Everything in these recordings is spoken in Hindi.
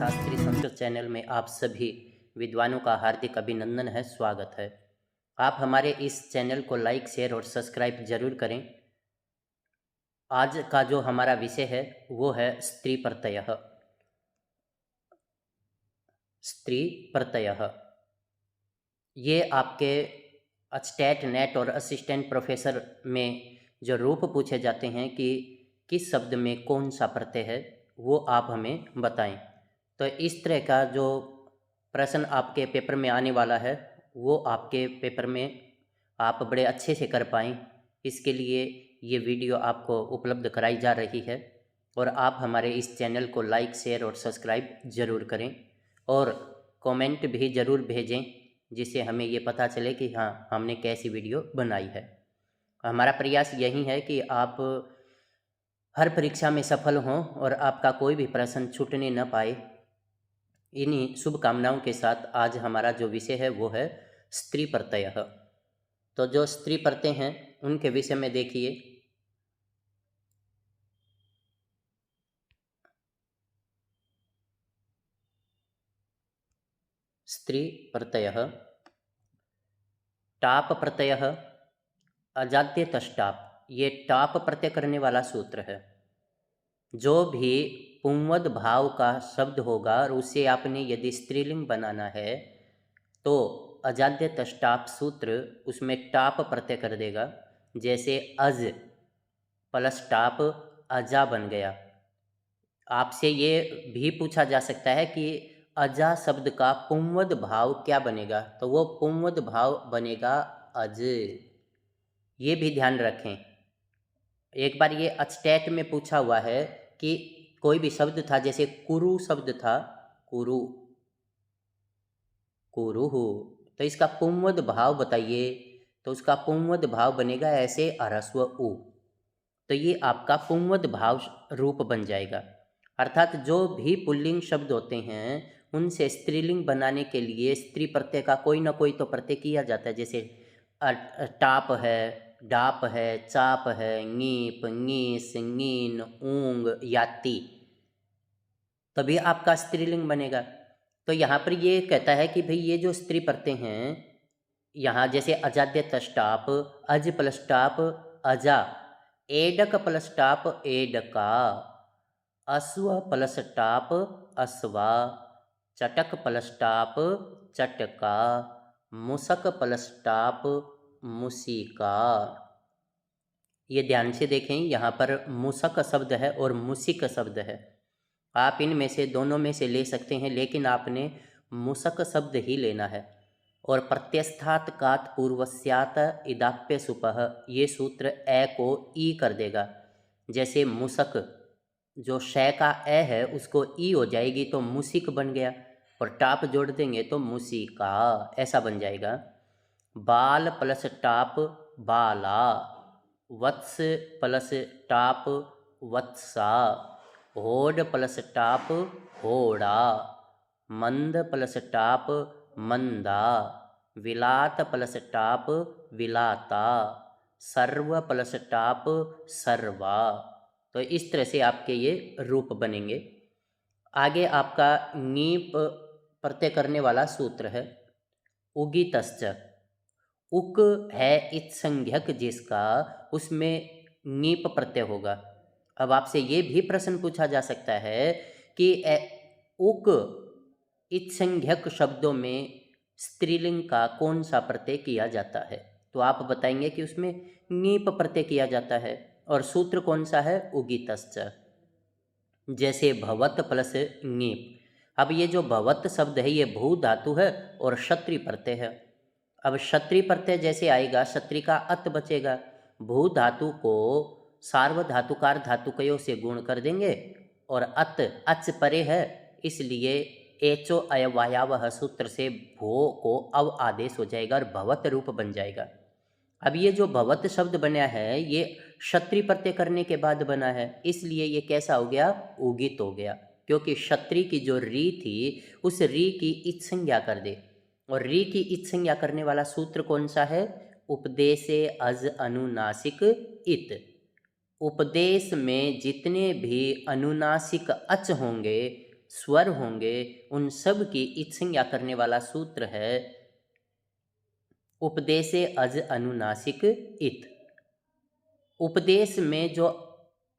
शास्त्री संस्कृत चैनल में आप सभी विद्वानों का हार्दिक अभिनंदन है, स्वागत है। आप हमारे इस चैनल को लाइक, शेयर और सब्सक्राइब जरूर करें। आज का जो हमारा विषय है वो है स्त्री प्रत्यय। स्त्री प्रत्यय ये आपके स्टेट नेट और असिस्टेंट प्रोफेसर में जो रूप पूछे जाते हैं कि किस शब्द में कौन सा प्रत्यय है, वो आप हमें बताएं। तो इस तरह का जो प्रश्न आपके पेपर में आने वाला है वो आपके पेपर में आप बड़े अच्छे से कर पाएँ, इसके लिए ये वीडियो आपको उपलब्ध कराई जा रही है। और आप हमारे इस चैनल को लाइक, शेयर और सब्सक्राइब ज़रूर करें और कमेंट भी ज़रूर भेजें, जिससे हमें ये पता चले कि हाँ, हमने कैसी वीडियो बनाई है। हमारा प्रयास यही है कि आप हर परीक्षा में सफल हों और आपका कोई भी प्रश्न छूटने न पाए। इन्हीं शुभकामनाओं के साथ आज हमारा जो विषय है वो है स्त्री प्रत्यय। तो जो स्त्री प्रत्यय हैं उनके विषय में देखिए। स्त्री प्रत्यय, टाप प्रत्यय, अजाद्य तष्टाप, ये टाप प्रत्यय करने वाला सूत्र है। जो भी पुंवद भाव का शब्द होगा और उसे आपने यदि स्त्रीलिंग बनाना है तो अजाद्य तष्टाप सूत्र उसमें टाप प्रत्यय कर देगा। जैसे अज प्लस टाप अजा बन गया। आपसे ये भी पूछा जा सकता है कि अजा शब्द का पुंवद भाव क्या बनेगा, तो वो पुंवद भाव बनेगा अज। ये भी ध्यान रखें। एक बार ये स्टेट में पूछा हुआ है कि कोई भी शब्द था, जैसे कुरु शब्द था, कुरु कुरुहु, तो इसका पुंवद भाव बताइए। तो उसका पुंवद भाव बनेगा ऐसे अरस्व उ। तो ये आपका पुंवद भाव रूप बन जाएगा। अर्थात जो भी पुल्लिंग शब्द होते हैं उनसे स्त्रीलिंग बनाने के लिए स्त्री प्रत्यय का कोई ना कोई तो प्रत्यय किया जाता है। जैसे टाप है, डाप है, चाप है, ङीप, ङीस, ङीन, ऊंग, याति, तभी आपका स्त्रीलिंग बनेगा। तो यहाँ पर ये कहता है कि भाई ये जो स्त्री प्रत्यय हैं, यहाँ जैसे अजाद्य तष्टाप, अज प्लस टाप अजा, एडक प्लस टाप एडका, अश्व प्लस टाप अश्वा, चटक प्लस टाप चटका, मुसक प्लस टाप मुसिका। ये ध्यान से देखें, यहाँ पर मुसक शब्द है और मुसिक शब्द है। आप इनमें से दोनों में से ले सकते हैं, लेकिन आपने मुसक शब्द ही लेना है। और प्रत्यस्थात कात पूर्वस्यात इदाप्य सुपह, ये सूत्र ए को ई कर देगा। जैसे मुसक, जो शय का ए है उसको ई हो जाएगी तो मुसिक बन गया, और टाप जोड़ देंगे तो मुसिका, ऐसा बन जाएगा। बाल प्लस टाप बाला, वत्स प्लस टाप वत्सा, होड प्लस टाप होड़ा, मंद प्लस टाप मंदा, विलात प्लस टाप विलाता, सर्व प्लस टाप सर्वा। तो इस तरह से आपके ये रूप बनेंगे। आगे आपका नीप प्रत्यय करने वाला सूत्र है उगितश्च। उक है इत्संज्ञक जिसका, उसमें नीप प्रत्यय होगा। अब आपसे ये भी प्रश्न पूछा जा सकता है कि उक इत्संज्ञक शब्दों में स्त्रीलिंग का कौन सा प्रत्यय किया जाता है, तो आप बताएंगे कि उसमें नीप प्रत्यय किया जाता है। और सूत्र कौन सा है, उगितश्च। जैसे भवत प्लस नीप। अब ये जो भवत शब्द है ये भू धातु है और क्षत्रि प्रत्यय है। अब क्षत्रि प्रत्यय जैसे आएगा, क्षत्रि का अत बचेगा। भू धातु को सार्वधातुकार धातुकयों से गुण कर देंगे और अत अच परे है, इसलिए एचो अयवायावह सूत्र से भो को अव आदेश हो जाएगा और भवत रूप बन जाएगा। अब ये जो भवत शब्द बना है ये क्षत्रि प्रत्यय करने के बाद बना है, इसलिए ये कैसा हो गया, उगित हो गया। क्योंकि क्षत्रि की जो री थी उस री की इच संज्ञा कर दे, और री की इच संज्ञा करने वाला सूत्र कौन सा है, उपदेशे अज अनुनासिक इत। उपदेश में जितने भी अनुनासिक अच होंगे स्वर होंगे उन सब की इत संज्ञा करने वाला सूत्र है उपदेशे अज अनुनासिक इत। उपदेश में जो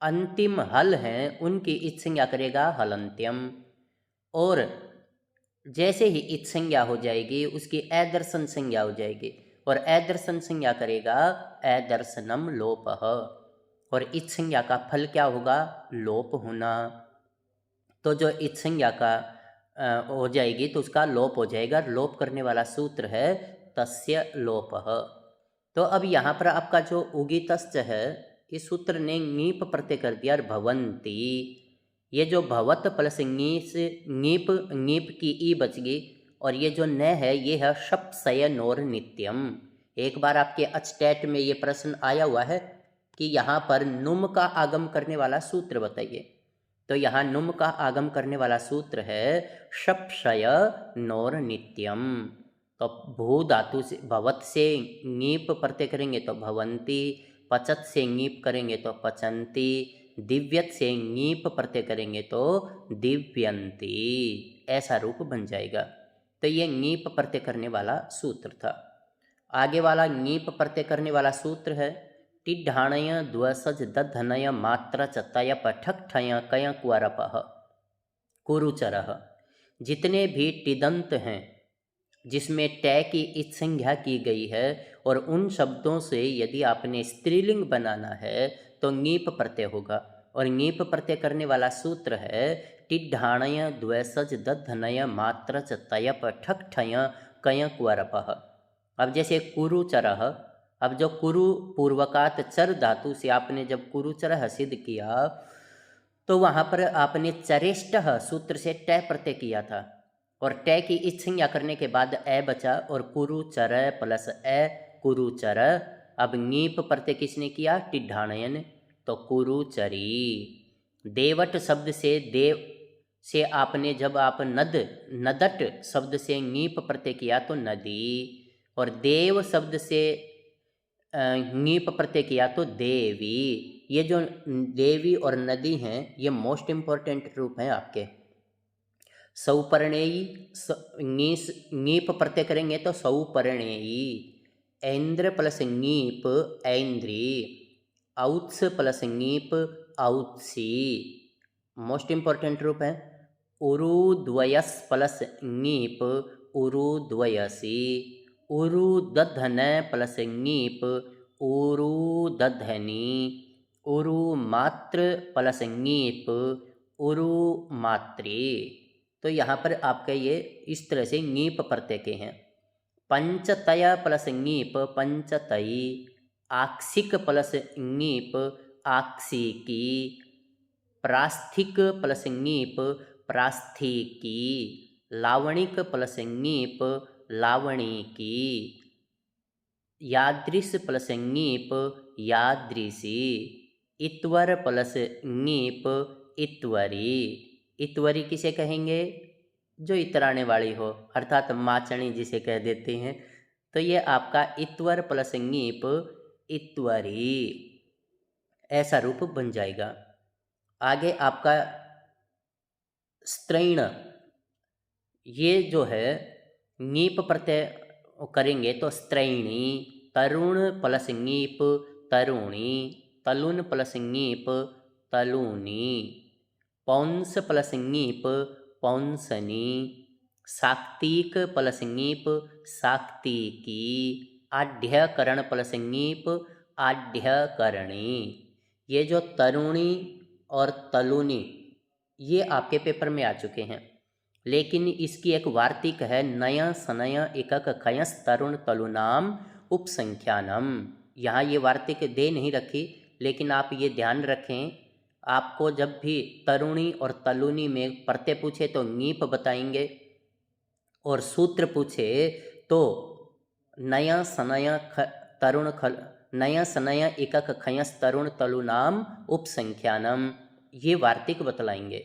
अंतिम हल हैं उनकी इत संज्ञा करेगा हलंत्यम, और जैसे ही इत संज्ञा हो जाएगी उसकी अदर्शन संज्ञा हो जाएगी, और अदर्शन संज्ञा करेगा अदर्शनम लोपः, और इत संज्ञा का फल क्या होगा? लोप होना। तो जो इत संज्ञा का हो जाएगी तो उसका लोप हो जाएगा। लोप करने वाला सूत्र है तस्य लोपः। तो अब यहाँ पर आपका जो उगितश्च है इस सूत्र ने ङीप प्रत्यय कर दिया, और भवंती, ये जो भवत प्लस ङीप ङीप की ई बच गई, और ये जो न है ये है शप शयनोर नित्यम। एक बार आपके अचटेट में ये प्रश्न आया हुआ है कि यहाँ पर नुम का आगम करने वाला सूत्र बताइए। तो यहाँ नुम का आगम करने वाला सूत्र है शप शय नोर नित्यम। तो भू धातु से भवत से ङीप प्रत्यय करेंगे तो भवंती, पचत से ङीप करेंगे तो पचंती, दिव्यत से ङीप प्रत्यय करेंगे तो दिव्यंती, ऐसा रूप बन जाएगा। तो ये ङीप प्रत्यय करने वाला सूत्र था। आगे वाला ङीप प्रत्यय करने वाला सूत्र है टिड्ढाणय द्वसज दधनय मात्र चतय पठक ठय कय क्वरपः कुरुचरः। जितने भी टिदंत हैं जिसमें टै की इत संज्ञा की गई है और उन शब्दों से यदि आपने स्त्रीलिंग बनाना है तो ङीप प्रत्यय होगा, और ङीप प्रत्यय करने वाला सूत्र है टिड्ढाणय द्वैसज दधनय मात्र चतय पठक ठय कय क्वरपः। अब जैसे कुरुचरः, अब जो कुरु पूर्वकात चर धातु से आपने जब कुरुचरः सिद्ध किया तो वहाँ पर आपने चरेष्टः सूत्र से टै प्रत्यय किया था, और टै की इत संज्ञा करने के बाद ए बचा, और कुरुचर प्लस ए कुरुचर। अब ङीप प्रत्यय किसने किया? टिड्ढाणयन, तो कुरुचरी। देवट शब्द से देव से आपने जब आप नदट शब्द से ङीप प्रत्यय किया तो नदी, और देव शब्द से ङीप प्रत्यय किया तो देवी। ये जो देवी और नदी हैं ये मोस्ट इम्पोर्टेंट रूप हैं आपके। सौपर्णेयी ङीप प्रत्यय करेंगे तो सौपर्णेयी, ऐन्द्र plus ङीप Aindri, औत्स plus ङीप औत्सी, most important रूप है। उरुद्वयस प्लस ङीप उरुद्वयसी, उरुदधन प्लस ङीप उरुदधनी, उरुमात्र प्लस ङीप उरुमात्री। तो यहाँ पर आपका ये इस तरह से ङीप प्रत्यय के हैं। पंचतय प्लस ङीप पंचतई, आक्सिक प्लस ङीप आक्सिकी, प्रास्थिक प्लस ङीप प्रास्थिकी, लावणिक प्लस ङीप लावणिकी, यादृश प्लस ङीप यादृशी, इत्वर प्लस ङीप इत्वरी। इत्वरी किसे कहेंगे? जो इतराने वाली हो, अर्थात माचणी जिसे कह देते हैं। तो ये आपका इत्वर प्लस ङीप इत्वरी, ऐसा रूप बन जाएगा। आगे आपका स्त्रैण, ये जो है ङीप प्रत्यय करेंगे तो स्त्रैणी, तरुण प्लस ङीप तरुणी, तलुन प्लस ङीप तलूनी, पौंस प्लस ङीप पौंसनी, साक्तिक प्लस ङीप साक्तिकी, आढ्यकरण प्लस ङीप आढ्यकरणी। ये जो तरुणी और तलुनी ये आपके पेपर में आ चुके हैं, लेकिन इसकी एक वार्तिक है नय सनय एकक खयस तरुण तलुनाम उपसंख्यानम। यहाँ ये वार्तिक दे नहीं रखी, लेकिन आप ये ध्यान रखें, आपको जब भी तरुणी और तलुनी में प्रत्यय पूछे तो ङीप बताएंगे, और सूत्र पूछे तो नय सनय तरुण नय सनय एकक खयस तरुण तलुनाम उपसंख्यानम, ये वार्तिक बतलाएंगे।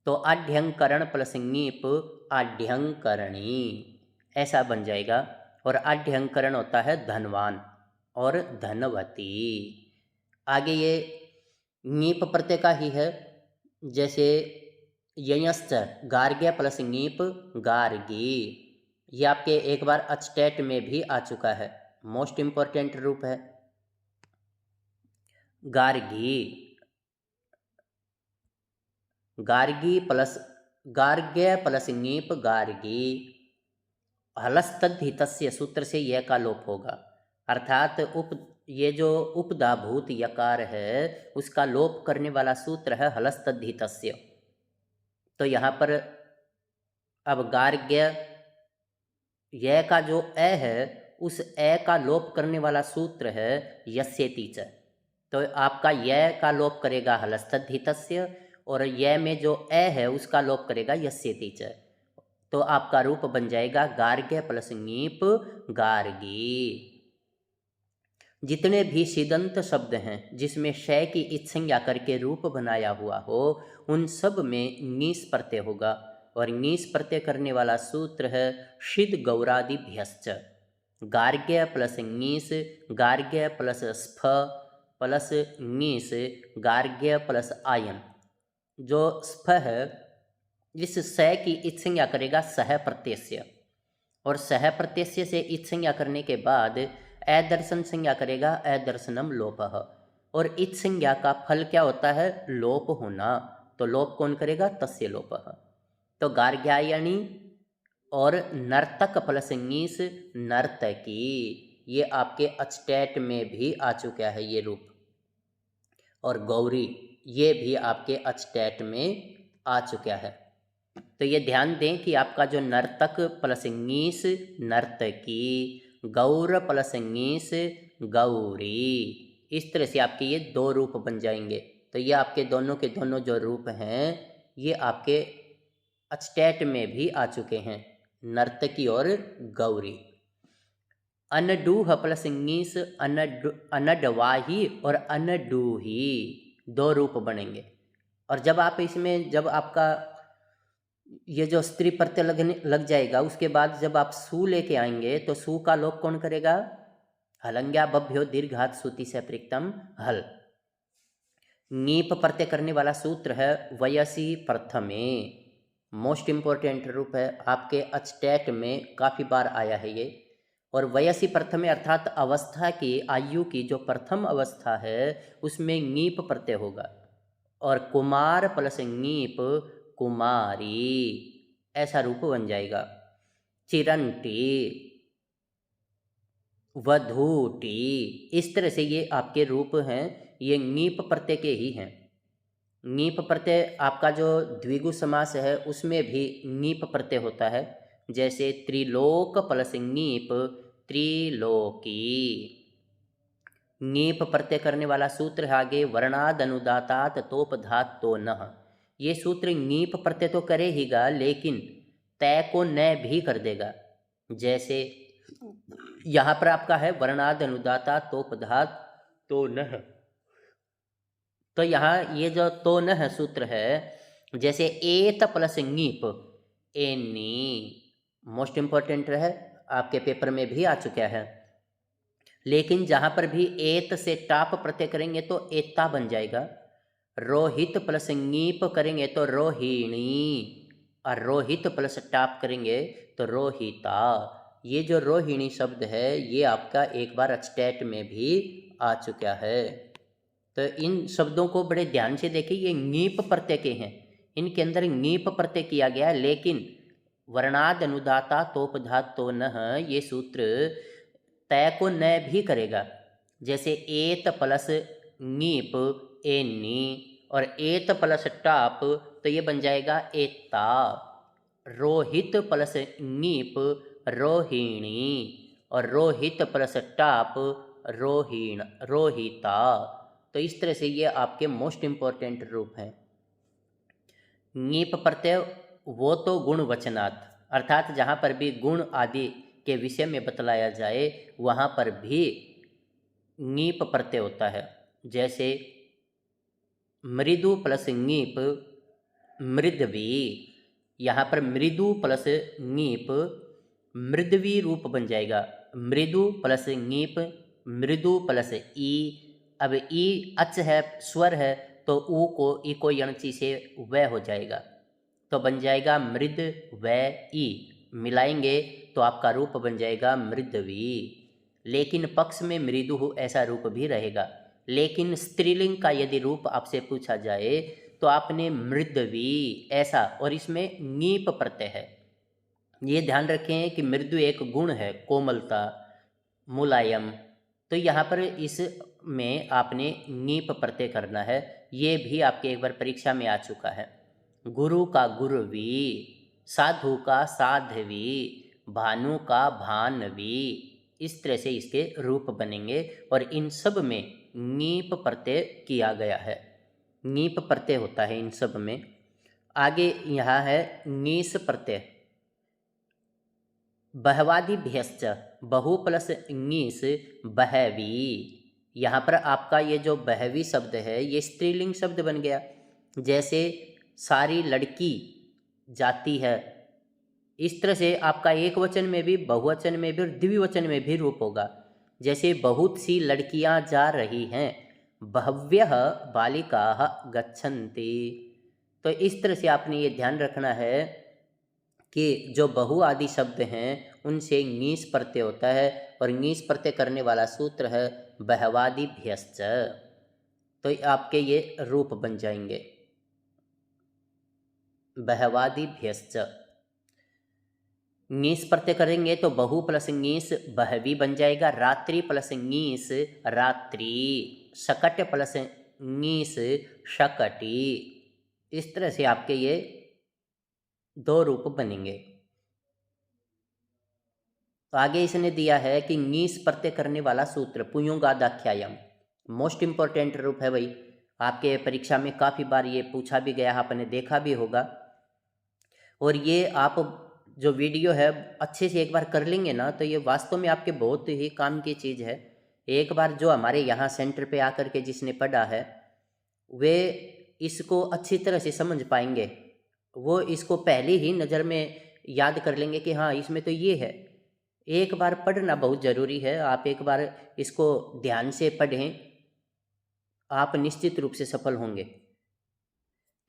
तो आढ्यंकरण प्लस ङीप आढ्यंकरणी, ऐसा बन जाएगा। और आढ्यंकरण होता है धनवान और धनवती। आगे ये ङीप प्रत्यय का ही है, जैसे ययश्च गार्ग्य प्लस ङीप गार्गी। ये आपके एक बार अचटेट में भी आ चुका है, मोस्ट इंपॉर्टेंट रूप है गार्गी। गार्गी प्लस गार्ग्य प्लस ङीप गार्गी। हलस्तद्धितस्य सूत्र से यह का लोप होगा, अर्थात ये जो उपधाभूत यकार है उसका लोप करने वाला सूत्र है हलस्तद्धितस्य। तो यहाँ पर अब गार्ग्य यह का जो ए है उस ए का लोप करने वाला सूत्र है यस्येति च। तो आपका यह का लोप करेगा हलस्तद्धितस्य और यह में जो ए है उसका लोप करेगा यस्येति च। तो आपका रूप बन जाएगा गार्ग्य प्लस ङीप गार्गी। जितने भी सिदंत शब्द हैं जिसमें शय की इत्संज्ञा करके रूप बनाया हुआ हो उन सब में ङीस प्रत्यय होगा और ङीस प्रत्यय करने वाला सूत्र है षिद गौरादिभ्यश्च। गार्ग्य प्लस ङीस गार्ग्य प्लस स्फ प्लस ङीस गार्ग्य प्लस आयन। जो स्फ है इस स की इत्संज्ञा करेगा सह प्रत्यय और सह प्रत्यय से इत्संज्ञा करने के बाद अदर्शन संज्ञा करेगा अदर्शनम लोपः। और इत्संज्ञा का फल क्या होता है? लोप होना। तो लोप कौन करेगा? तस्य लोपः। तो गार्ग्यायणी और नर्तक प्लस ङीस नर्तकी, ये आपके अचटेट में भी आ चुका है ये रूप। और गौरी ये भी आपके अचटेट में आ चुका है। तो ये ध्यान दें कि आपका जो नर्तक प्लस ङीस नर्तकी, गौर प्लस ङीस गौरी, इस तरह से आपके ये दो रूप बन जाएंगे। तो ये आपके दोनों के दोनों जो रूप हैं ये आपके अचटेट में भी आ चुके हैं, नर्तकी और गौरी। अनडूह प्लस ङीस अनडवाही और अनडूही, दो रूप बनेंगे। और जब आप इसमें जब आपका ये जो स्त्री प्रत्यय लग जाएगा उसके बाद जब आप सु लेके आएंगे तो सु का लोप कौन करेगा? हलंग्या बभ्यो दीर्घात सुति से प्रिक्तम हल। ङीप प्रत्यय करने वाला सूत्र है वयसी प्रथमे, मोस्ट इंपॉर्टेंट रूप है, आपके अचटेट में काफ़ी बार आया है ये। और वयसी प्रथमे अर्थात अवस्था की, आयु की जो प्रथम अवस्था है उसमें ङीप प्रत्यय होगा। और कुमार प्लस ङीप कुमारी, ऐसा रूप बन जाएगा। चिरंटी वधूटी, इस तरह से ये आपके रूप हैं, ये ङीप प्रत्यय के ही हैं। ङीप प्रत्यय आपका जो द्विगु समास है उसमें भी ङीप प्रत्यय होता है, जैसे त्रिलोक प्लस ङीप त्रिलोकी। ङीप प्रत्यय करने वाला सूत्र है आगे वर्णाद अनुदातात तोपधात तो नः। ये सूत्र ङीप प्रत्यय तो करेगा लेकिन तय को न भी कर देगा। जैसे यहाँ पर आपका है वर्णाद अनुदाता तोपधात तो नः, तो यहाँ ये जो तो नः सूत्र है, जैसे एत प्लस ङीप एनी, मोस्ट इंपॉर्टेंट है, आपके पेपर में भी आ चुका है। लेकिन जहाँ पर भी एत से टाप प्रत्यय करेंगे तो एता बन जाएगा। रोहित प्लस ङीप करेंगे तो रोहिणी, और रोहित प्लस टाप करेंगे तो रोहिता। ये जो रोहिणी शब्द है ये आपका एक बार अचटेट में भी आ चुका है। तो इन शब्दों को बड़े ध्यान से देखिए, ये ङीप प्रत्यय के हैं, इनके अंदर ङीप प्रत्यय किया गया है, लेकिन वर्णाद अनुदाता तोपधात तो नः ये सूत्र तय को न भी करेगा। जैसे एत प्लस ङीप एनी और एत प्लस टाप तो ये बन जाएगा एता। रोहित प्लस ङीप रोहिणी और रोहित प्लस टाप रोहिण रोहिता। तो इस तरह से ये आपके मोस्ट इंपॉर्टेंट रूप हैं। ङीप प्रत्यय वो तो गुणवचनात्, अर्थात जहाँ पर भी गुण आदि के विषय में बतलाया जाए वहाँ पर भी ङीप प्रत्यय होता है। जैसे मृदु प्लस ङीप मृदवी, यहाँ पर मृदु प्लस ङीप मृदवी रूप बन जाएगा। मृदु प्लस ङीप मृदु प्लस ई, अब ई अच है, स्वर है, तो ऊ को ई को यणची से वह हो जाएगा। तो बन जाएगा मृद व ई, मिलाएंगे तो आपका रूप बन जाएगा मृदवी। लेकिन पक्ष में मृदु ऐसा रूप भी रहेगा। लेकिन स्त्रीलिंग का यदि रूप आपसे पूछा जाए तो आपने मृदवी ऐसा, और इसमें नीप प्रत्यय है। ये ध्यान रखें कि मृदु एक गुण है, कोमलता, मुलायम। तो यहाँ पर इसमें आपने नीप प्रत्यय करना है। ये भी आपके एक बार परीक्षा में आ चुका है। गुरु का गुरवी, साधु का साध्वी, भानु का भानवी, इस तरह से इसके रूप बनेंगे। और इन सब में नीप प्रत्यय किया गया है, नीप प्रत्यय होता है इन सब में। आगे यहाँ है नीस प्रत्यय। बहवादिभ्यश्च, बहु प्लस ङीस बहवी। यहाँ पर आपका ये जो बहवी शब्द है ये स्त्रीलिंग शब्द बन गया। जैसे सारी लड़की जाती है, इस तरह से आपका एक वचन में भी, बहुवचन में भी और द्विवचन में भी रूप होगा। जैसे बहुत सी लड़कियां जा रही हैं, बह्व्यः बालिकाः गच्छन्ति। तो इस तरह से आपने ये ध्यान रखना है कि जो बहु आदि शब्द हैं उनसे ङीस प्रत्यय होता है, और ङीस प्रत्यय करने वाला सूत्र है बहवादिभ्यश्च। तो आपके ये रूप बन जाएंगे बहवादिभ्यश्च। ङीस प्रत्यय करेंगे तो बहु प्लस ङीस बहवी बन जाएगा, रात्रि प्लस ङीस रात्रि, शकट प्लस ङीस शकटी। इस तरह से आपके ये दो रूप बनेंगे। तो आगे इसने दिया है कि ङीस प्रत्यय करने वाला सूत्र पुयुंगादाख्यायम, मोस्ट इंपॉर्टेंट रूप है भाई। आपके परीक्षा में काफ़ी बार ये पूछा भी गया, आपने देखा भी होगा। और ये आप जो वीडियो है अच्छे से एक बार कर लेंगे ना तो ये वास्तव में आपके बहुत ही काम की चीज़ है। एक बार जो हमारे यहाँ सेंटर पे आकर के जिसने पढ़ा है वे इसको अच्छी तरह से समझ पाएंगे। वो इसको पहले ही नज़र में याद कर लेंगे कि हाँ इसमें तो ये है। एक बार पढ़ना बहुत ज़रूरी है, आप एक बार इसको ध्यान से पढ़ें, आप निश्चित रूप से सफल होंगे।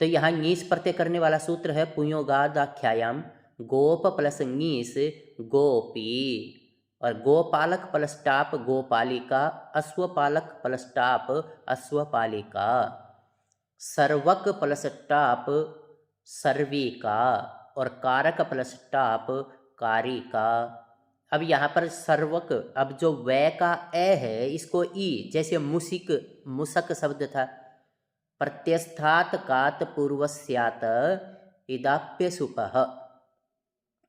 तो यहाँ ङीस प्रत्यय करने वाला सूत्र है पुयोगादाख्यायाम, गोप प्लस ङीस गोपी, और गोपालक प्लस टाप गोपालिका, अश्वपालक प्लस टाप अश्वपालिका, सर्वक प्लस टाप सर्विका, और कारक प्लस टाप कारिका। अब यहाँ पर सर्वक, अब जो वै का ए है इसको ई, जैसे मुसिक मुसक शब्द था, प्रत्यस्थात कात पूर्वस्यात इदाप्य सुपह।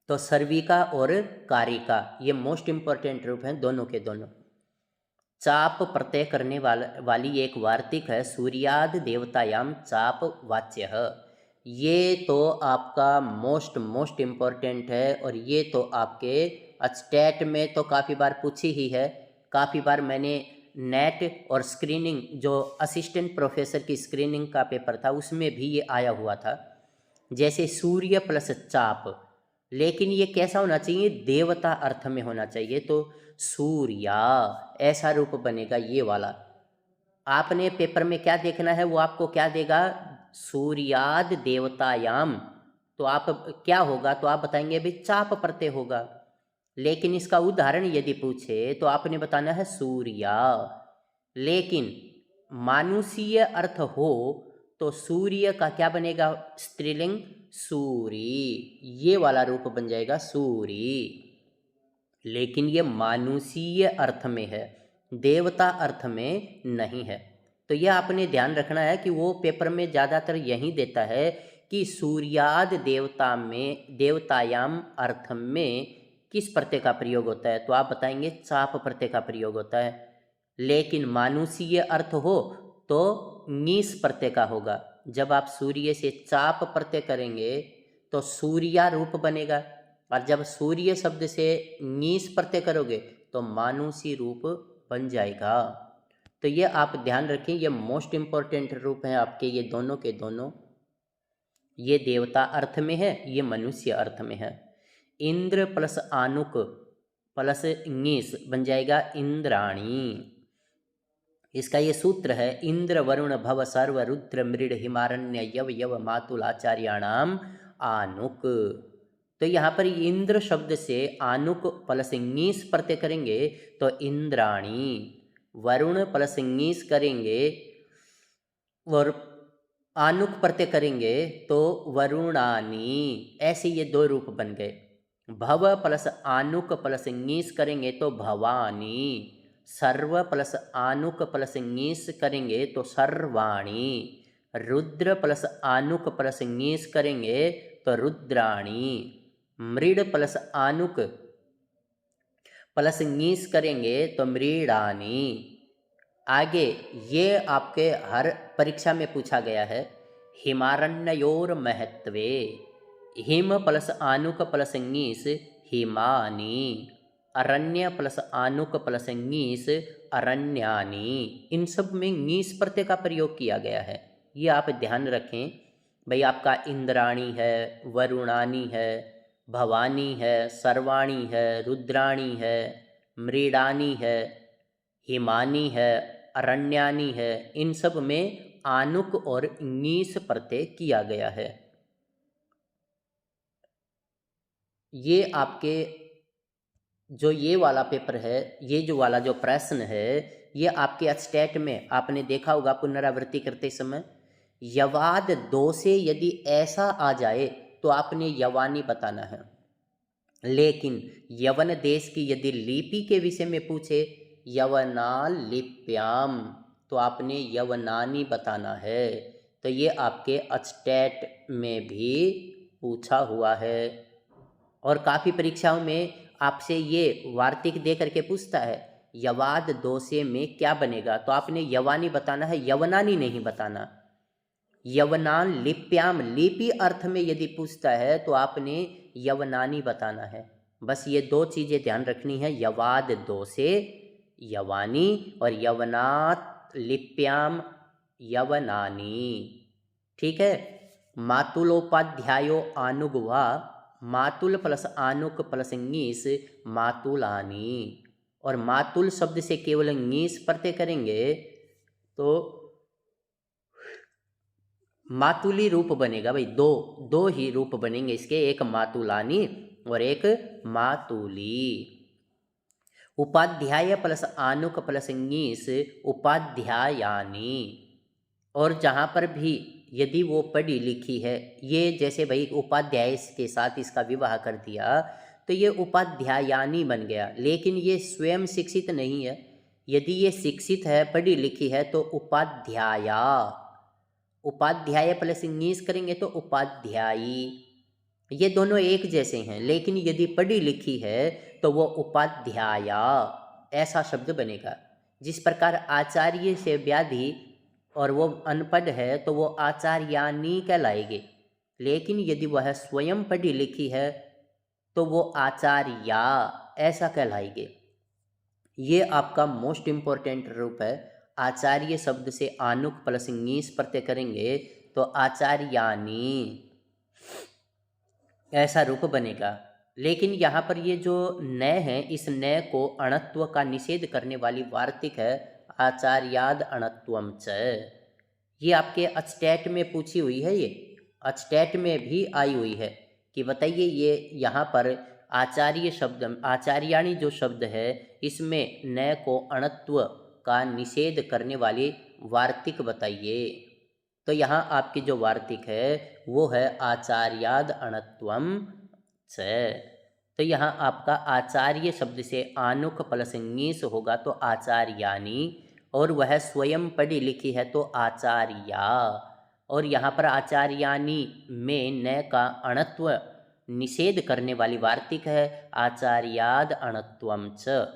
तो सर्विका और कारिका ये मोस्ट इंपॉर्टेंट रूप हैं दोनों के दोनों। चाप प्रत्यय करने वाली एक वार्तिक है सूर्याद देवतायाम चाप वाच्य। ये तो आपका मोस्ट इम्पॉर्टेंट है, और ये तो आपके स्टेट में तो काफ़ी बार पूछी ही है। काफ़ी बार मैंने नेट और स्क्रीनिंग, जो असिस्टेंट प्रोफेसर की स्क्रीनिंग का पेपर था उसमें भी ये आया हुआ था। जैसे सूर्य प्लस चाप, लेकिन ये कैसा होना चाहिए, देवता अर्थ में होना चाहिए। तो सूर्या ऐसा रूप बनेगा ये वाला। आपने पेपर में क्या देखना है, वो आपको क्या देगा, सूर्याद देवतायाम। तो आप क्या होगा, तो आप बताएंगे भाई चाप प्रत्यय होगा। लेकिन इसका उदाहरण यदि पूछे तो आपने बताना है सूर्या। लेकिन मानुषीय अर्थ हो तो सूर्य का क्या बनेगा, स्त्रीलिंग सूरी, ये वाला रूप बन जाएगा सूरी। लेकिन ये मानुषीय अर्थ में है, देवता अर्थ में नहीं है। तो यह आपने ध्यान रखना है कि वो पेपर में ज़्यादातर यही देता है कि सूर्याद देवता में, देवतायाम अर्थ में किस प्रत्यय का प्रयोग होता है, तो आप बताएंगे चाप प्रत्यय का प्रयोग होता है। लेकिन मानुषीय अर्थ हो तो ङीस प्रत्यय का होगा। जब आप सूर्य से चाप प्रत्यय करेंगे तो सूर्या रूप बनेगा, और जब सूर्य शब्द से ङीस प्रत्यय करोगे तो मानुषी रूप बन जाएगा। तो ये आप ध्यान रखें, ये मोस्ट इम्पॉर्टेंट रूप हैं आपके ये दोनों के दोनों। ये देवता अर्थ में है, ये मनुष्य अर्थ में है। इंद्र प्लस आनुक प्लस ङीस बन जाएगा इंद्राणी। इसका ये सूत्र है इंद्र वरुण भव सर्व रुद्र मृड हिमारण्य यव यव मातुल आचार्याणाम आनुक। तो यहाँ पर इंद्र शब्द से आनुक प्लस ङीस प्रत्यय करेंगे तो इंद्राणी, वरुण प्लस ङीस करेंगे और आनुक प्रत्यय करेंगे तो वरुणानी। ऐसे ये दो रूप बन गए। भव प्लस आनुक प्लस ङीस करेंगे तो भवानी, सर्व प्लस आनुक प्लस ङीस करेंगे तो सर्वाणी, रुद्र प्लस आनुक प्लस ङीस करेंगे तो रुद्राणी, मृड प्लस आनुक प्लस ङीस करेंगे तो मृडानी। आगे ये आपके हर परीक्षा में पूछा गया है। हिमारण्योर महत्वे, हिम प्लस आनुक प्लस ङीस हिमानी, अरण्य प्लस आनुक प्लस ङीस अरण्यानी। इन सब में ङीस प्रत्यय का प्रयोग किया गया है, ये आप ध्यान रखें। भाई आपका इंद्राणी है, वरुणानी है, भवानी है, सर्वाणी है, रुद्राणी है, मृडानी है, हिमानी है, अरण्यानी है। इन सब में आनुक और ङीस प्रत्यय किया गया है। ये आपके जो ये वाला पेपर है, ये जो वाला जो प्रश्न है, ये आपके स्टेट में आपने देखा होगा पुनरावृत्ति करते समय, यवाद दो से यदि ऐसा आ जाए तो आपने यवानी बताना है। लेकिन यवन देश की यदि लिपि के विषय में पूछे यवना लिप्याम तो आपने यवनानी बताना है। तो ये आपके स्टेट में भी पूछा हुआ है और काफ़ी परीक्षाओं में आपसे ये वार्तिक दे करके पूछता है यवाद दोषे में क्या बनेगा, तो आपने यवानी बताना है, यवनानी नहीं बताना। यवनान लिप्याम लिपि अर्थ में यदि पूछता है तो आपने यवनानी बताना है। बस ये दो चीज़ें ध्यान रखनी है, यवाद दोषे यवानी और यवनात् लिप्याम यवनानी। ठीक है। मातुलोपाध्यायो आनुगवा, मातुल प्लस आनुक प्लस ङीस मातुलानी। और मातुल शब्द से केवल ङीस प्रत्यय करेंगे तो मातुली रूप बनेगा। भाई दो ही रूप बनेंगे इसके, एक मातुलानी और एक मातुली। उपाध्याय प्लस आनुक प्लस ङीस उपाध्यायानी। और जहाँ पर भी यदि वो पढ़ी लिखी है, ये जैसे भाई उपाध्याय के साथ इसका विवाह कर दिया तो ये उपाध्यायानी बन गया, लेकिन ये स्वयं शिक्षित नहीं है। यदि ये शिक्षित है, पढ़ी लिखी है तो उपाध्याया, उपाध्याय प्लस ङीस करेंगे तो उपाध्यायी। ये दोनों एक जैसे हैं, लेकिन यदि पढ़ी लिखी है तो वो उपाध्याया ऐसा शब्द बनेगा। जिस प्रकार आचार्य से व्याधि और वो अनपढ़ है तो वो आचार्यानी कहलाएगी, लेकिन यदि वह स्वयं पढ़ी लिखी है तो वो आचार्या ऐसा कहलाएगी। ये आपका मोस्ट इम्पोर्टेंट रूप है। आचार्य शब्द से आनुक प्लस ङीस प्रत्यय करेंगे तो आचार्यानी ऐसा रूप बनेगा। लेकिन यहाँ पर ये जो न है, इस न को अणत्व का निषेध करने वाली वार्तिक है आचार्याद अणत्वम च। ये आपके स्टेट में पूछी हुई है, ये स्टेट में भी आई हुई है कि बताइए ये यहाँ पर आचार्य शब्द, आचार्याणी जो शब्द है, इसमें न को अणत्व का निषेध करने वाली वार्तिक बताइए। तो यहाँ आपकी जो वार्तिक है वो है आचार्याद अणत्वम च। तो यहाँ आपका आचार्य शब्द से आनुक प्लस ङीस होगा तो आचार्यानी, और वह स्वयं पढ़ी लिखी है तो आचार्या। और यहाँ पर आचार्यानी में न का अणत्व निषेध करने वाली वार्तिक है आचार्याद अणत्वम च।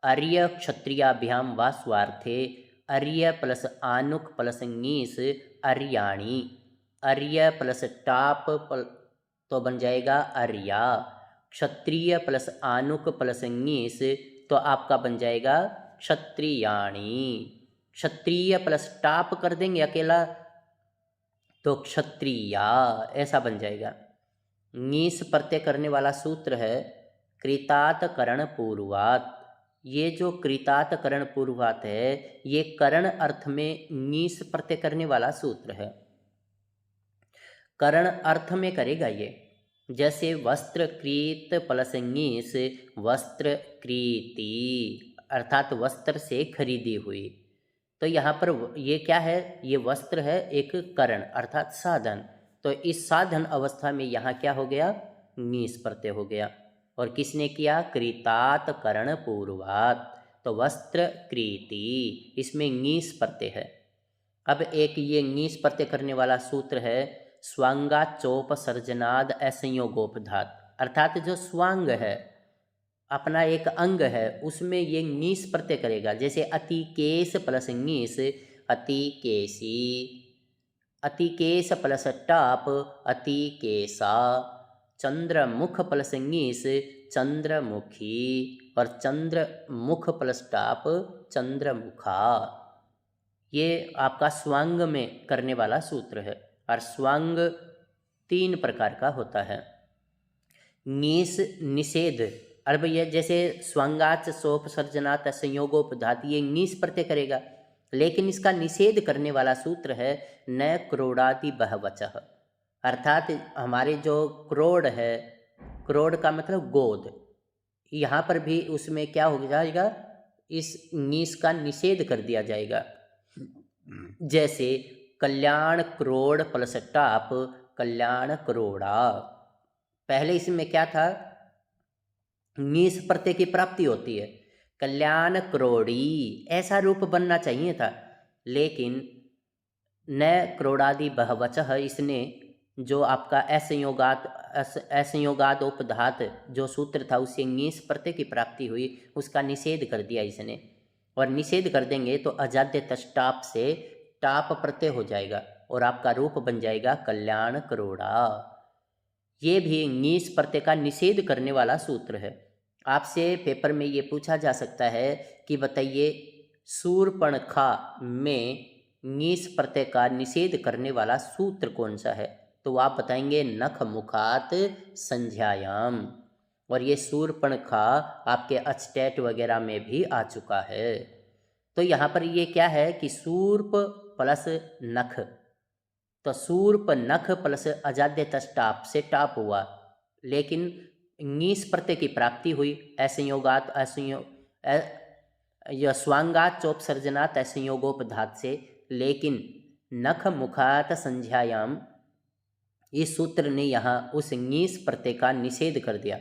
अर्य क्षत्रियाभ्याम वा स्वार्थे अर्य प्लस आनुक प्लस ङीस अर्याणी। अर्य प्लस टाप तो बन जाएगा अर्या। क्षत्रिय प्लस आनुक प्लस ङीस तो आपका बन जाएगा क्षत्रियाणी। क्षत्रिय प्लस टाप कर देंगे अकेला तो क्षत्रिया ऐसा बन जाएगा। ङीस प्रत्यय करने वाला सूत्र है कृतात करण पूर्वात। ये जो कृतात करण पूर्वात है ये करण अर्थ में ङीस प्रत्यय करने वाला सूत्र है। करण अर्थ में करेगा ये। जैसे वस्त्र क्रीत प्लस ङीस वस्त्र क्रीति, अर्थात वस्त्र से खरीदी हुई। तो यहाँ पर ये क्या है, ये वस्त्र है एक करण अर्थात साधन। तो इस साधन अवस्था में यहाँ क्या हो गया, ङीस प्रत्यय हो गया। और किसने किया, क्रीतात करण पूर्वात, तो वस्त्र क्रीति, इसमें ङीस प्रत्यय है। अब एक ये ङीस प्रत्यय करने वाला सूत्र है स्वांगा चोप सर्जनाद असंयोगोपधात, अर्थात जो स्वांग है अपना एक अंग है उसमें ये ङीस प्रत्यय करेगा। जैसे अति केस प्लस ङीस अति केसी, अति केस प्लस टाप अति केसा, चंद्रमुख प्लस ङीस चंद्रमुखी, और चंद्रमुख प्लस टाप चंद्रमुखा। ये आपका स्वांग में करने वाला सूत्र है। और स्वांग 3 प्रकार का होता है। ङीस निषेध, अब भैया जैसे स्वांगाच सोप सर्जनात संयोगोपधात, ये ङीस प्रत्यय करेगा, लेकिन इसका निषेध करने वाला सूत्र है न क्रोडादि बहवचः, अर्थात हमारे जो क्रोड है, क्रोड का मतलब गोद, यहाँ पर भी उसमें क्या हो जाएगा, इस ङीस का निषेध कर दिया जाएगा। जैसे कल्याण क्रोड़ प्लस टाप कल्याण करोड़ा, पहले इसमें क्या था, ङीस प्रत्यय की प्राप्ति होती है, कल्याण करोड़ी ऐसा रूप बनना चाहिए था, लेकिन न क्रोड़ादि बहवचः, इसने जो आपका असंयोगात उपधात जो सूत्र था उससे ङीस प्रत्यय की प्राप्ति हुई, उसका निषेध कर दिया इसने। और निषेध कर देंगे तो अजाद्य तष्टाप से टाप प्रत्यय हो जाएगा और आपका रूप बन जाएगा कल्याण करोड़ा। ये भी ङीस प्रत्यय का निषेध करने वाला सूत्र है। आपसे पेपर में ये पूछा जा सकता है कि बताइए शूर्पणखा में ङीस प्रत्यय का निषेध करने वाला सूत्र कौन सा है, तो आप बताएंगे नख मुखात संध्यायाम। और ये शूर्पणखा आपके अचटेट वगैरह में भी आ चुका है। तो यहाँ पर ये क्या है कि शूर्प प्लस नख, तो शूर्प नख प्लस अजाद्य तष्टाप से टाप हुआ, लेकिन ङीस प्रत्यय की प्राप्ति हुई असंयोगात या स्वांगात चोपसर्जनात असंयोगोपधात से, लेकिन नख मुखात संध्यायाम इस सूत्र ने यहाँ उस ङीस प्रत्यय का निषेध कर दिया।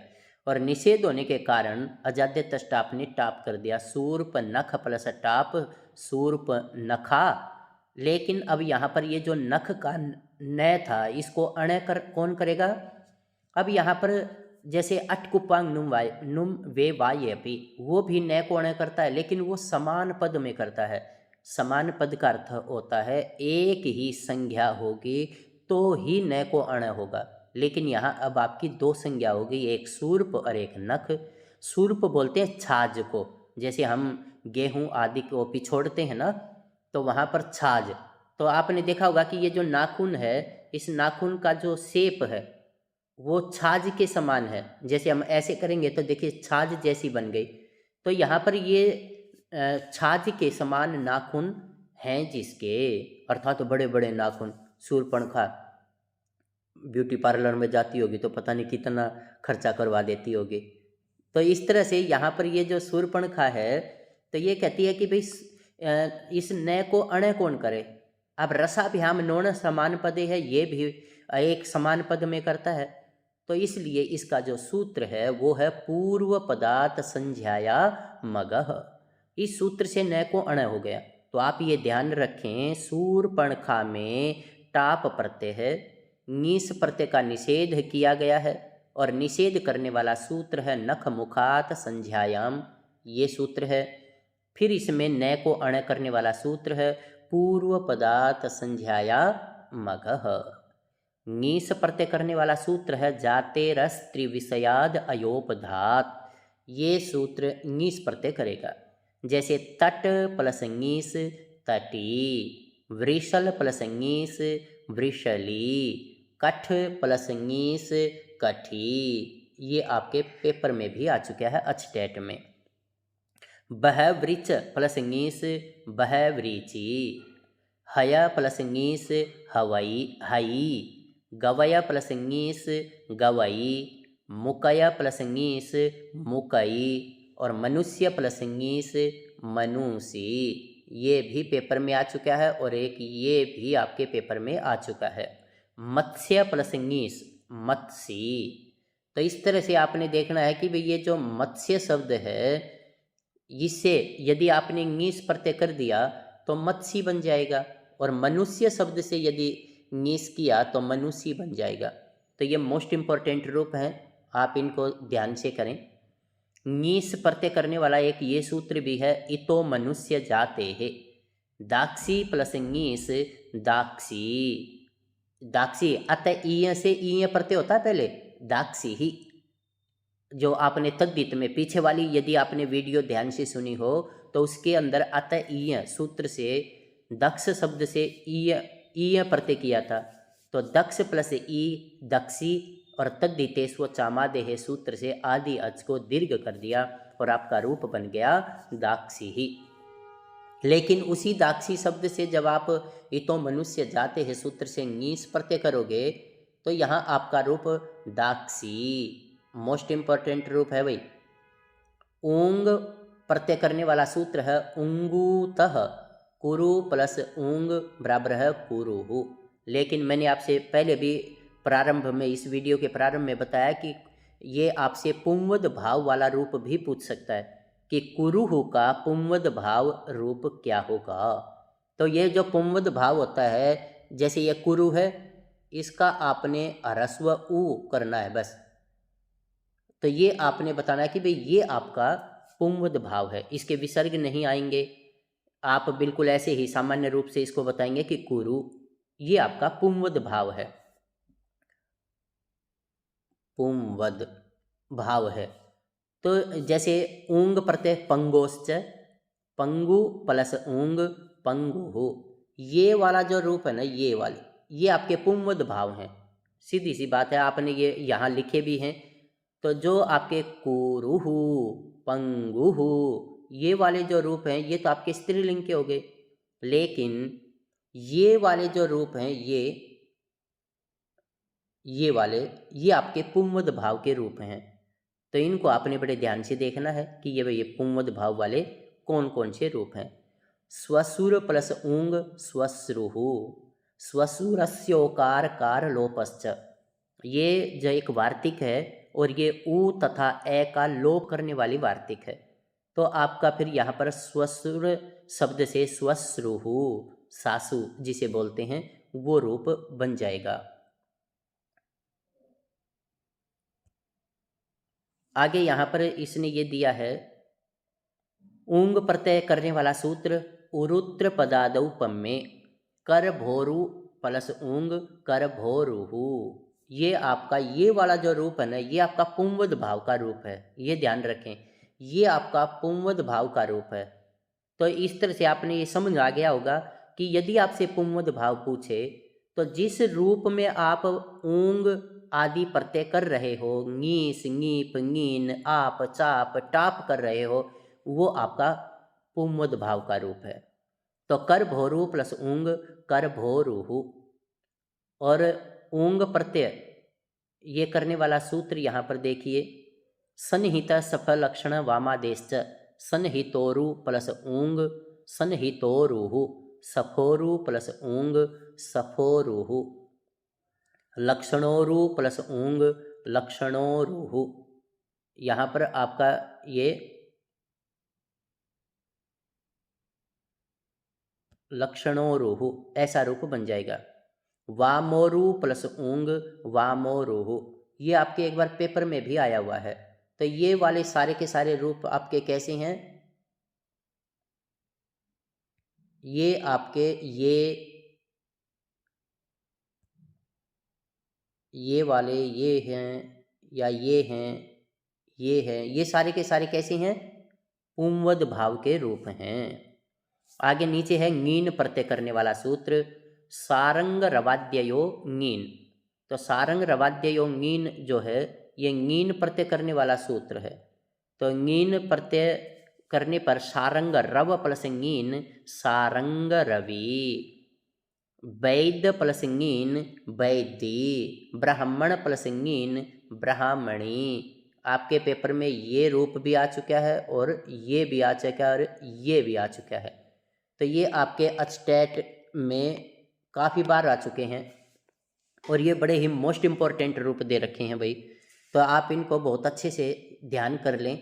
और निषेध होने के कारण अजाद्य तष्टाप ने टाप कर दिया, शूर्प नख प्लस टाप शूर्प नखा। लेकिन अब यहाँ पर ये जो नख का न था इसको अण कर कौन करेगा। अब यहाँ पर जैसे अटकुपांग नुम वे वाय अपी, वो भी न को अण करता है, लेकिन वो समान पद में करता है। समान पद का अर्थ होता है एक ही संज्ञा होगी तो ही न को अण होगा, लेकिन यहाँ अब आपकी 2 संज्ञा होगी, एक शूर्प और एक नख। शूर्प बोलते हैं छाज को, जैसे हम गेहूं आदि को पिछोड़ते हैं ना, तो वहाँ पर छाज। तो आपने देखा होगा कि ये जो नाखून है, इस नाखून का जो शेप है वो छाज के समान है। जैसे हम ऐसे करेंगे तो देखिए छाज जैसी बन गई। तो यहाँ पर ये छाज के समान नाखून हैं जिसके, अर्थात तो बड़े बड़े नाखून। शूर्पणखा ब्यूटी पार्लर में जाती होगी तो पता नहीं कितना खर्चा करवा देती होगी। तो इस तरह से यहाँ पर ये जो शूर्पणखा है, तो ये कहती है कि भाई इस न को अण कौन करे। अब रसाभ्याम नोण समान पदे है, ये भी एक समान पद में करता है, तो इसलिए इसका जो सूत्र है वो है पूर्व पदात संध्याया मगह। इस सूत्र से न को अण हो गया। तो आप ये ध्यान रखें, शूर्पणखा में टाप प्रत्यय है, ङीस प्रत्यय का निषेध किया गया है, और निषेध करने वाला सूत्र है नख मुखात संध्यायाम, ये सूत्र है। फिर इसमें न को अण करने वाला सूत्र है पूर्व पदात संध्याया मगह। ङीस प्रत्यय करने वाला सूत्र है जाते रस त्रिविषयाद अयोपधात, ये सूत्र ङीस प्रत्यय करेगा। जैसे तट प्लस ङीस तटी, वृषल प्लस ङीस वृषली, कठ प्लस ङीस कठी, ये आपके पेपर में भी आ चुका है अचटेट में। बहवृच प्लस ङीस बहवृची, हय प्लस ङीस हवई हई, गवय प्लस ङीस गवई, मुकय प्लस ङीस मुकई और मनुष्य प्लस ङीस मनुषी। ये भी पेपर में आ चुका है और एक ये भी आपके पेपर में आ चुका है। मत्स्य प्लस ङीस मत्सी। तो इस तरह से आपने देखना है कि भाई ये जो मत्स्य शब्द है इससे यदि आपने ङीस प्रत्यय कर दिया तो मत्सी बन जाएगा और मनुष्य शब्द से यदि ङीस किया तो मनुष्य बन जाएगा। तो ये मोस्ट इम्पॉर्टेंट रूप है, आप इनको ध्यान से करें। ङीस प्रत्यय करने वाला एक ये सूत्र भी है, इतो मनुष्य जाते है। दाक्षी प्लस ङीस दाक्षी। दाक्षी अतः ईय से ईय प्रत्यय होता है पहले, दाक्षी ही। जो आपने तद्धित में पीछे वाली यदि आपने वीडियो ध्यान से सुनी हो तो उसके अंदर अतः ईय सूत्र से दक्ष शब्द से ईय प्रत्यय किया था। तो दक्ष प्लस ई दक्षी और तद्धिते स्व चामादेह सूत्र से आदि अच को दीर्घ कर दिया और आपका रूप बन गया दाक्षी ही। लेकिन उसी दाक्षी शब्द से जब आप इतो मनुष्य जाते हैं सूत्र से ङीस प्रत्यय करोगे तो यहाँ आपका रूप दाक्षी। मोस्ट इम्पॉर्टेंट रूप है भाई। ऊंग प्रत्यय करने वाला सूत्र है उंगूतः, कुरु प्लस ऊंग बराबर है कुरुहु। लेकिन मैंने आपसे पहले भी प्रारंभ में इस वीडियो के प्रारंभ में बताया कि ये आपसे पुंवद भाव वाला रूप भी पूछ सकता है कि कुरुहु का पुंवद भाव रूप क्या होगा। तो ये जो पुंवद भाव होता है, जैसे ये कुरु है, इसका आपने ह्रस्व उ करना है बस। तो ये आपने बताना है कि भाई ये आपका पुंवद भाव है, इसके विसर्ग नहीं आएंगे। आप बिल्कुल ऐसे ही सामान्य रूप से इसको बताएंगे कि कुरु, ये आपका पुंवद भाव है, पुंवद भाव है। तो जैसे ऊंग प्रत्यय पंगोश्च, पंगु प्लस ऊंग पंगुहु, ये वाला जो रूप है ना, ये वाले ये आपके पुंवद भाव हैं। सीधी सी बात है, आपने ये यहाँ लिखे भी हैं। तो जो आपके कुरुहु पंगुहु ये वाले जो रूप हैं ये तो आपके स्त्रीलिंग के हो गए, लेकिन ये वाले जो रूप हैं ये वाले ये आपके पुंवद भाव के रूप हैं। तो इनको आपने बड़े ध्यान से देखना है कि ये पुंवद भाव वाले कौन कौन से रूप हैं। स्वसुर प्लस ऊंग स्वश्रुहु, स्वसुरस्योकार कार लोपश्च। ये जो एक वार्तिक है और ये उ तथा ए का लोप करने वाली वार्तिक है। तो आपका फिर यहाँ पर स्वसुर शब्द से स्वश्रुहु सासु जिसे बोलते हैं वो रूप बन जाएगा। आगे यहाँ पर इसने ये दिया है ऊंग प्रत्यय करने वाला सूत्र उरुत्र पदादौ पम्मे कर भोरु प्लस ऊंग कर भोरुहु। ये आपका ये वाला जो रूप है ना, ये आपका पुंवद भाव का रूप है, ये ध्यान रखें, ये आपका पुंवद भाव का रूप है। तो इस तरह से आपने ये समझ आ गया होगा कि यदि आपसे पुंवद भाव पूछे तो जिस रूप में आप ऊंग आदि प्रत्यय कर रहे हो, ङीस ङीप ङीन आप चाप टाप कर रहे हो, वो आपका पुंवद भाव का रूप है। तो कर भोरु प्लस ऊंग कर भोरुहु। और ऊंग प्रत्यय ये करने वाला सूत्र यहाँ पर देखिए, सन्निहित सफल लक्षण वामादेश्च सन्निहितोरु प्लस ऊंग सन्निहितोरुहु, सफोरु प्लस ऊंग सफोरुहु, लक्षणोरु प्लस ऊंग लक्षणोरुहु। यहाँ पर आपका ये लक्षणोरुहु ऐसा रूप बन जाएगा। वामोरु प्लस ऊंग वामोरुहु, ये आपके एक बार पेपर में भी आया हुआ है। तो ये वाले सारे के सारे रूप आपके कैसे हैं, ये आपके ये वाले ये हैं या ये हैं, ये हैं, ये सारे के सारे कैसे हैं, पुंवद भाव के रूप हैं। आगे नीचे है ङीन प्रत्यय करने वाला सूत्र सारंग रवाद्ययो ङीन। तो सारंग रवाद्ययो ङीन जो है ये ङीन प्रत्यय करने वाला सूत्र है। तो ङीन प्रत्यय करने पर सारंग रव प्लस ङीन सारंग रवि, वैद्य प्लस ङीन वैद्य, ब्राह्मण प्लस ङीन ब्राह्मणी। आपके पेपर में ये रूप भी आ चुका है और ये भी आ चुका है और ये भी आ चुका है। तो ये आपके अचटेट में काफ़ी बार आ चुके हैं और ये बड़े ही मोस्ट इम्पॉर्टेंट रूप दे रखे हैं भाई। तो आप इनको बहुत अच्छे से ध्यान कर लें।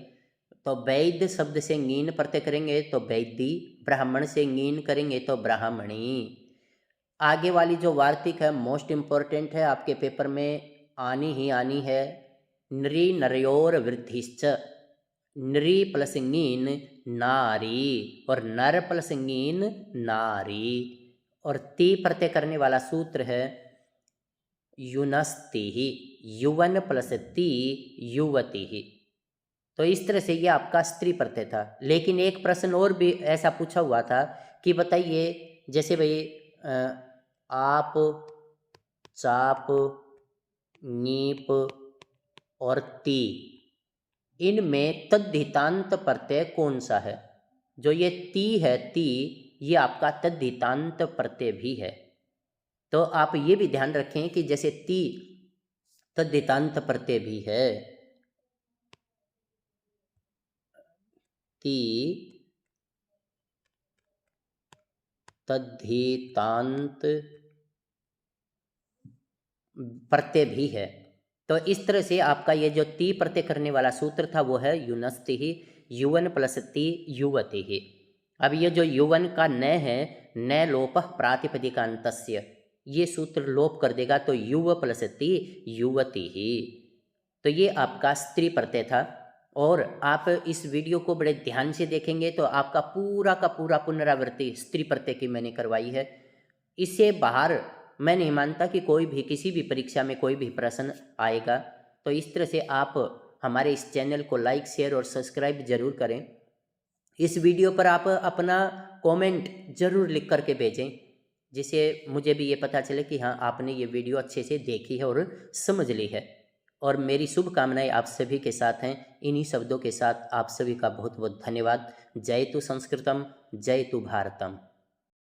तो वैद्य शब्द से ङीन प्रत्यय करेंगे तो वैद्य, ब्राह्मण से ङीन करेंगे तो ब्राह्मणी। आगे वाली जो वार्तिक है मोस्ट इम्पॉर्टेंट है, आपके पेपर में आनी ही आनी है। नृ नरयोर वृद्धिश्च, नृ प्लस ङीन नारी और नर प्लस ङीन नारी। और ती प्रत्यय करने वाला सूत्र है युनस्ति, युवन प्लस ती युवती। तो इस तरह से ये आपका स्त्री प्रत्यय था। लेकिन एक प्रश्न और भी ऐसा पूछा हुआ था कि बताइए, जैसे भाई आप, चाप, नीप और ती, इनमें तद्धितांत प्रत्यय कौन सा है? जो ये ती है, ती, ये आपका तद्धितांत प्रत्यय भी है। तो आप ये भी ध्यान रखें कि जैसे ती तद्धितांत प्रत्यय भी है, ती तद्धितांत प्रत्यय भी है। तो इस तरह से आपका ये जो ती प्रत्यय करने वाला सूत्र था वो है युनस्ति ही, युवन प्लस ती युवती ही। अब ये जो युवन का न है, न लोपः प्रातिपदिकान्तस्य, ये सूत्र लोप कर देगा तो युव प्लस ती युवती ही। तो ये आपका स्त्री प्रत्यय था। और आप इस वीडियो को बड़े ध्यान से देखेंगे तो आपका पूरा का पूरा पुनरावृत्ति स्त्री प्रत्यय की मैंने करवाई है। इससे बाहर मैं नहीं मानता कि कोई भी किसी भी परीक्षा में कोई भी प्रश्न आएगा। तो इस तरह से आप हमारे इस चैनल को लाइक, शेयर और सब्सक्राइब जरूर करें। इस वीडियो पर आप अपना कमेंट जरूर लिख करके भेजें, जिससे मुझे भी ये पता चले कि हाँ, आपने ये वीडियो अच्छे से देखी है और समझ ली है। और मेरी शुभकामनाएं आप सभी के साथ हैं। इन्हीं शब्दों के साथ आप सभी का बहुत बहुत धन्यवाद। जय तु संस्कृतम, जय तु भारतम।